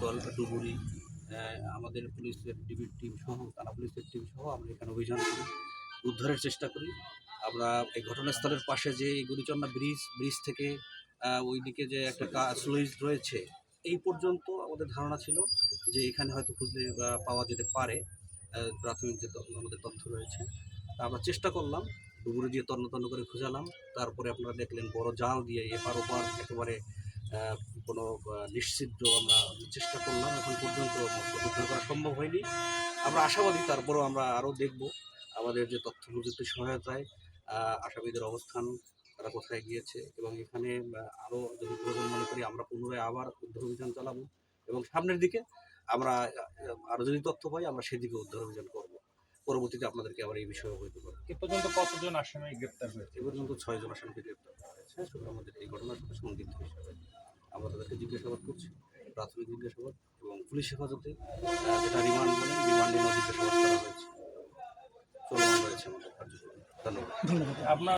শিবদল, ডুবুরি, আমাদের পুলিশের ডিবির টিম সহ, থানা পুলিশের টিম সহ আমরা এখানে অভিযান করি, উদ্ধারের চেষ্টা করি। আমরা এই ঘটনাস্থলের পাশে যে গুলিচন্না ব্রিজ থেকে ওইদিকে যে একটা স্লুইস রয়েছে, এই পর্যন্ত আমাদের ধারণা ছিল যে এখানে হয়তো খুঁজলে পাওয়া যেতে পারে। প্রাথমিক যে আমাদের তথ্য রয়েছে, তা আমরা চেষ্টা করলাম, ডুবুরি দিয়ে তন্ন করে খুঁজালাম। তারপরে আপনারা দেখলেন বড় জাল দিয়ে এপার ওপার একেবারে কোনো নিশ্চিদ্র আমরা চেষ্টা করলাম। এখন পর্যন্ত উদ্ধার করা সম্ভব হয়নি। আমরা আশাবাদী, তারপরেও আমরা আরও দেখব আমাদের যে তথ্য প্রযুক্তির সহায়তায় আসামিদের অবস্থান, তারা কোথায় গিয়েছে, এবং এখানে আরও যদি প্রয়োজন মনে করি আমরা পুনরায় আবার উদ্ধার অভিযান চালাবো, এবং সামনের দিকে আমরা আরও যদি তথ্য পাই আমরা সেদিকে উদ্ধার অভিযান করব। পরবর্তীতে আপনাদেরকে আবার এই বিষয়ে অবহিত করব। এ পর্যন্ত কতজন আসামি গ্রেপ্তার হয়েছে? এ পর্যন্ত 6 জন আসামিকে গ্রেপ্তার করা হয়েছে। শুধু আমাদের এই ঘটনার সাথে সংযুক্ত হিসাবে আমরা তাদেরকে জিজ্ঞাসাবাদ করছি, প্রাথমিক জিজ্ঞাসাবাদ এবং পুলিশ হেফাজতে যেটা রিমান্ড বলেন, রিমান্ডে জিজ্ঞাসাবাদ করা হয়েছে, চলমান রয়েছে আমাদের কার্যক্রম। ধন্যবাদ। আপনার